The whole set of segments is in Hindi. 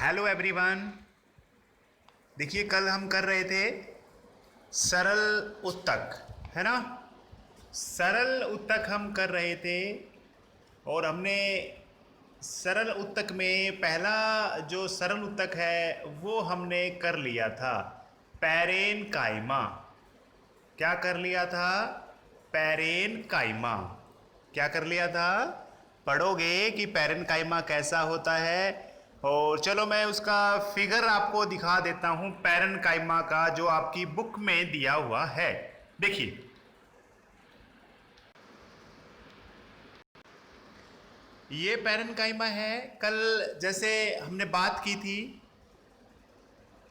Hello everyone. देखिए कल हम कर रहे थे सरल उत्तक, है ना। सरल उत्तक हम कर रहे थे और हमने सरल उत्तक में पहला जो सरल उत्तक है वो हमने कर लिया था पैरेन काइमा। क्या कर लिया था? पैरेन काइमा। क्या कर लिया था? पढ़ोगे कि पैरेन काइमा कैसा होता है। और चलो मैं उसका फिगर आपको दिखा देता हूं पैरेन काइमा का, जो आपकी बुक में दिया हुआ है। देखिए ये पैरेन काइमा है। कल जैसे हमने बात की थी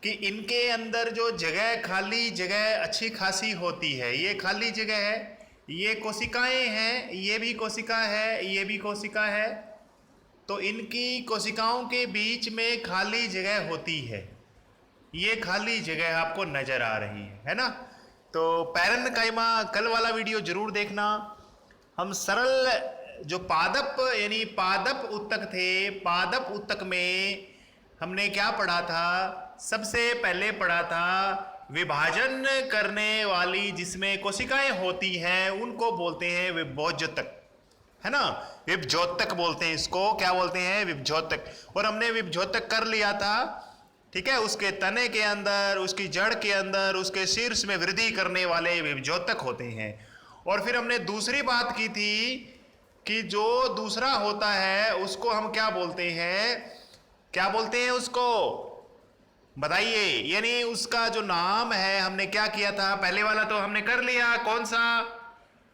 कि इनके अंदर जो जगह, खाली जगह अच्छी खासी होती है, ये खाली जगह है, ये कोशिकाएं हैं, ये भी कोशिका है, ये भी कोशिका है। तो इनकी कोशिकाओं के बीच में खाली जगह होती है। ये खाली जगह आपको नजर आ रही है ना। तो पैरेन काइमा कल वाला वीडियो जरूर देखना। हम सरल जो पादप यानी पादप उत्तक थे, पादप उत्तक में हमने क्या पढ़ा था? सबसे पहले पढ़ा था विभाजन करने वाली जिसमें कोशिकाएं होती हैं उनको बोलते हैं विभोज्योतक, है ना। विभोज्योतक बोलते हैं इसको। क्या बोलते हैं? विभोज्योतक। और हमने विभोज्योतक कर लिया था, ठीक है। उसके तने के अंदर, उसकी जड़ के अंदर, उसके शीर्ष में वृद्धि करने वाले विभोज्योतक होते हैं। और फिर हमने दूसरी बात की थी कि जो दूसरा होता है उसको हम क्या बोलते हैं? क्या बोलते हैं उसको? बताइए। यानी उसका जो नाम है, हमने क्या किया था? पहले वाला तो हमने कर लिया, कौन सा?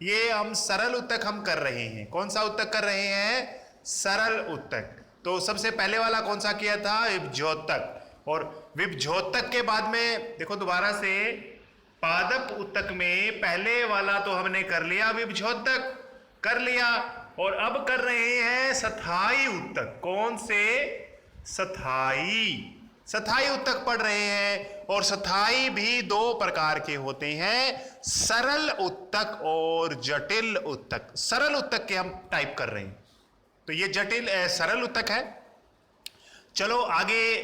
ये हम सरल उत्तक हम कर रहे हैं। कौन सा उत्तक कर रहे हैं? सरल उत्तक। तो सबसे पहले वाला कौन सा किया था? विभोज्योतक। और विभोज्योतक के बाद में देखो दोबारा से पादप उत्तक में पहले वाला तो हमने कर लिया, विभोज्योतक कर लिया। और अब कर रहे हैं स्थायी उत्तक। कौन से? स्थायी। स्थायी उत्तक पढ़ रहे हैं। और स्थायी भी दो प्रकार के होते हैं, सरल उत्तक और जटिल उत्तक। सरल उत्तक के हम टाइप कर रहे हैं, तो ये जटिल सरल उत्तक है। चलो आगे।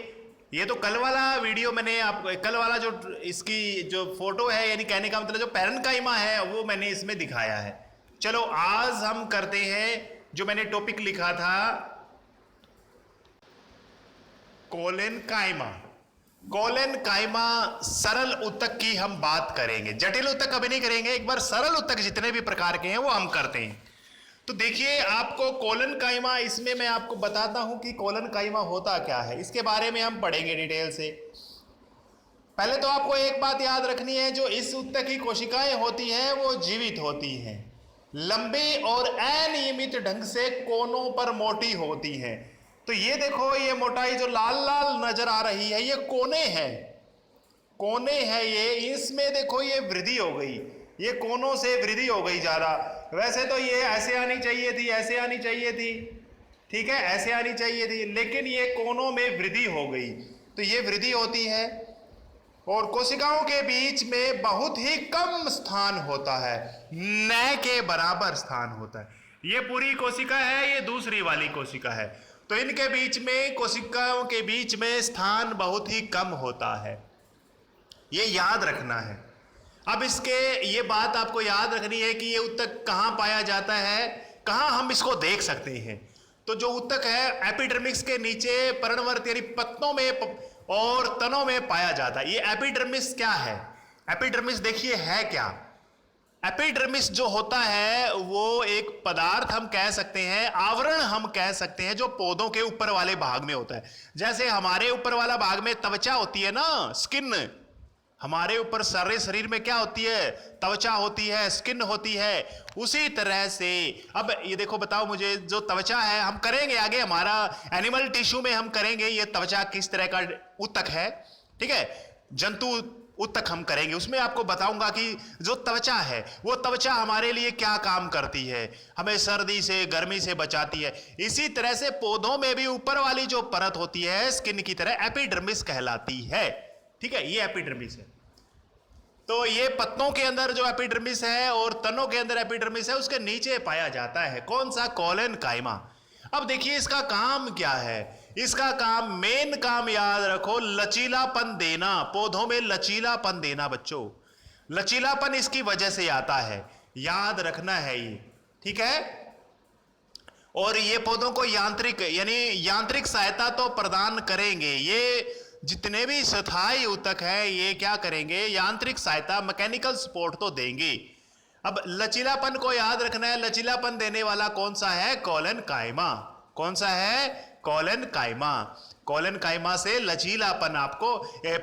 ये तो कल वाला वीडियो मैंने आप, कल वाला जो इसकी जो फोटो है, यानी कहने का मतलब जो पैरेन काइमा है वो मैंने इसमें दिखाया है। चलो आज हम करते हैं जो मैंने टॉपिक लिखा था, कोलेन काइमा। कोलेन काइमा सरल उत्तक की हम बात करेंगे, जटिल उत्तक अभी नहीं करेंगे। एक बार सरल उत्तक जितने भी प्रकार के हैं वो हम करते हैं। तो देखिए आपको कोलन काइमा, इसमें मैं आपको बताता हूं कि कोलन काइमा होता क्या है, इसके बारे में हम पढ़ेंगे डिटेल से। पहले तो आपको एक बात याद रखनी है, जो इस उत्तक की कोशिकाएं होती हैं वो जीवित होती हैं, लंबी और अनियमित ढंग से कोनों पर मोटी होती हैं। तो ये देखो, ये मोटाई जो लाल लाल नजर आ रही है ये कोने हैं, कोने हैं ये। इसमें देखो ये वृद्धि हो गई, ये कोनों से वृद्धि हो गई ज्यादा। वैसे तो ये ऐसे आनी चाहिए थी, ऐसे आनी चाहिए थी, ठीक है, ऐसे आनी चाहिए थी, लेकिन ये कोनों में वृद्धि हो गई। तो ये वृद्धि होती है और कोशिकाओं के बीच में बहुत ही कम स्थान होता है, न के बराबर स्थान होता है। ये पूरी कोशिका है, ये दूसरी वाली कोशिका है, तो इनके बीच में, कोशिकाओं के बीच में स्थान बहुत ही कम होता है। ये याद रखना है। अब इसके ये बात आपको याद रखनी है कि ये उत्तक कहाँ पाया जाता है, कहाँ हम इसको देख सकते हैं। तो जो उत्तक है एपिडर्मिस के नीचे पर्णवर्ती यानी पत्तों में और तनों में पाया जाता है। ये एपिडर्मिस क्या है? एपिडर्मिस देखिए है क्या। एपिडर्मिस जो होता है वो एक पदार्थ हम कह सकते हैं, आवरण हम कह सकते हैं, जो पौधों के ऊपर वाले भाग में होता है। जैसे हमारे ऊपर वाला भाग में त्वचा होती है ना, स्किन। हमारे ऊपर सारे शरीर में क्या होती है? त्वचा होती है, स्किन होती है। उसी तरह से अब ये देखो, बताओ मुझे, जो त्वचा है, हम करेंगे आगे हमारा एनिमल टिश्यू में हम करेंगे ये त्वचा किस तरह का उत्तक है, ठीक है, जंतु उत्तक हम करेंगे। उसमें आपको बताऊंगा कि जो त्वचा है वो त्वचा हमारे लिए क्या काम करती है, हमें सर्दी से, गर्मी से बचाती है। इसी तरह से पौधों में भी ऊपर वाली जो परत होती है स्किन की तरह, एपिडर्मिस कहलाती है, ठीक है, ये एपिडर्मिस है। तो ये पत्तों के अंदर जो एपिडर्मिस है और तनों के अंदर एपिडर्मिस है, उसके नीचे पाया जाता है। कौन सा? कोलेन काइमा। अब देखिए इसका काम क्या है। इसका काम, मेन काम याद रखो, लचीलापन देना, पौधों में लचीलापन देना बच्चों। लचीलापन इसकी वजह से आता है, याद रखना है ये, ठीक है। और ये पौधों को यांत्रिक यानी यांत्रिक सहायता तो प्रदान करेंगे, ये जितने भी स्थायी ऊतक है ये क्या करेंगे, यांत्रिक सहायता, मैकेनिकल सपोर्ट तो देंगे। अब लचीलापन को याद रखना है, लचीलापन देने वाला कौन सा है, कॉलन कायमा। कौन सा है, कॉलन कायमा। कॉलन कायमा से लचीलापन आपको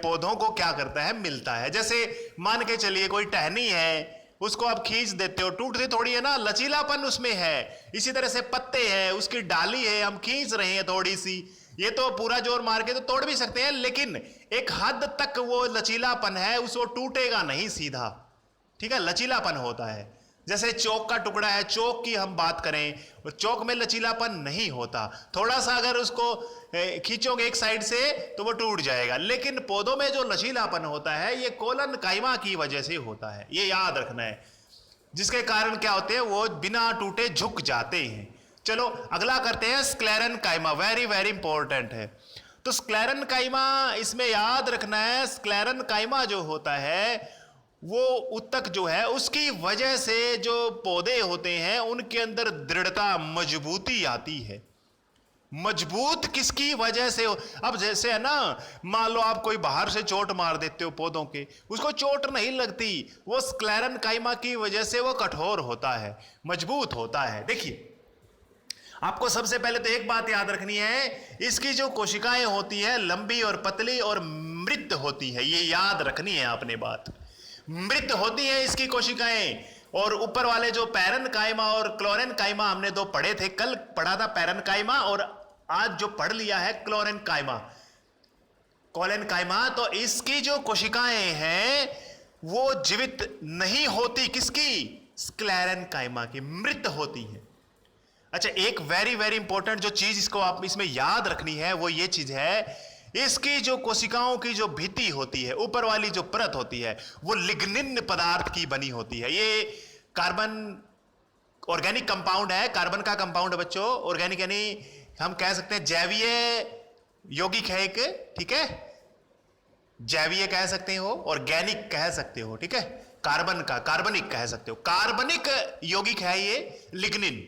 पौधों को क्या करता है, मिलता है। जैसे मान के चलिए कोई टहनी है, उसको आप खींच देते हो, टूटती थोड़ी है ना, लचीलापन उसमें है। इसी तरह से पत्ते हैं, उसकी डाली है, हम खींच रहे हैं थोड़ी सी, ये तो पूरा जोर मार के तो तोड़ भी सकते हैं, लेकिन एक हद तक वो लचीलापन है, उसको टूटेगा नहीं सीधा, ठीक है, लचीलापन होता है। जैसे चौक का टुकड़ा है, चौक की हम बात करें, चौक में लचीलापन नहीं होता, थोड़ा सा अगर उसको खींचोगे एक साइड से तो वो टूट जाएगा। लेकिन पौधों में जो लचीलापन होता है ये कॉलन कायमा की वजह से होता है, ये याद रखना है, जिसके कारण क्या होते हैं, वो बिना टूटे झुक जाते हैं। चलो अगला करते हैं, स्क्लेरन कायमा, वेरी वेरी इंपॉर्टेंट है। तो स्क्लेरन कायमा इसमें याद रखना है, स्क्लेरन कायमा जो होता है वो ऊतक जो है उसकी वजह से जो पौधे होते हैं उनके अंदर दृढ़ता, मजबूती आती है। मजबूत किसकी वजह से हो, अब जैसे है ना, मान लो आप कोई बाहर से चोट मार देते हो पौधों के, उसको चोट नहीं लगती, वो स्क्लेरन कायमा की वजह से वो कठोर होता है, मजबूत होता है। देखिए आपको सबसे पहले तो एक बात याद रखनी है, इसकी जो कोशिकाएं होती है लंबी और पतली और मृत होती है, ये याद रखनी है आपने बात, मृत होती है इसकी कोशिकाएं। और ऊपर वाले जो पैरन कायमा और क्लोरेन कायमा हमने दो पढ़े थे, कल पढ़ा था पैरन कायमा और आज जो पढ़ लिया है क्लोरेन कायमा, कॉलन कायमा। तो इसकी जो कोशिकाएं हैं वो जीवित नहीं होती, किसकी, स्क्लेरन कायमा की, मृत होती है। अच्छा, एक वेरी वेरी इंपॉर्टेंट जो चीज इसको आप इसमें याद रखनी है वो ये चीज है, इसकी जो कोशिकाओं की जो भित्ति होती है, ऊपर वाली जो परत होती है, वो लिग्निन पदार्थ की बनी होती है। ये कार्बन ऑर्गेनिक कंपाउंड है, कार्बन का कंपाउंड है बच्चों, ऑर्गेनिक यानी हम कह सकते हैं जैवीय यौगिक है एक, ठीक है, जैवीय कह सकते हो, ऑर्गेनिक कह सकते हो, ठीक है, कार्बन का कार्बनिक कह सकते हो, कार्बनिक यौगिक है ये लिग्निन,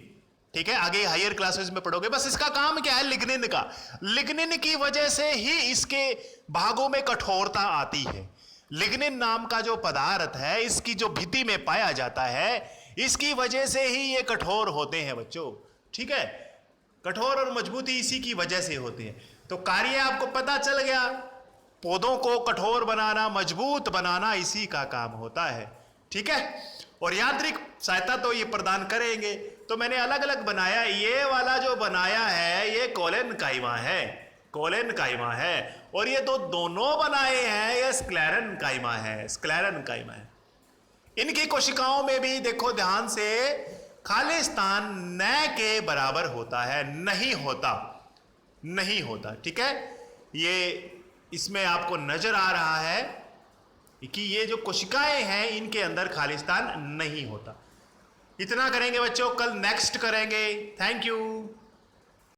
ठीक है, आगे हायर क्लासेस में पढ़ोगे। बस इसका काम क्या है, लिग्निन का, लिग्निन की वजह से ही इसके भागों में कठोरता आती है। लिग्निन नाम का जो पदार्थ है इसकी जो भित्ति में पाया जाता है, इसकी वजह से ही ये कठोर होते हैं बच्चों, ठीक है, कठोर और मजबूती इसी की वजह से होती है। तो कार्य आपको पता चल गया, पौधों को कठोर बनाना, मजबूत बनाना इसी का काम होता है, ठीक है। और यांत्रिक सहायता तो ये प्रदान करेंगे। तो मैंने अलग अलग बनाया, ये वाला जो बनाया है ये कॉलन कायमा है, कॉलन कायमा है, और ये तो दोनों बनाए हैं ये स्क्लेरन कायमा है, स्क्लेरन कायमा है। इनकी कोशिकाओं में भी देखो ध्यान से, खाली स्थान न के बराबर होता है, नहीं होता, नहीं होता, ठीक है। ये इसमें आपको नजर आ रहा है कि ये जो कोशिकाएं हैं इनके अंदर खाली स्थान नहीं होता। इतना करेंगे बच्चों, कल नेक्स्ट करेंगे। Thank you.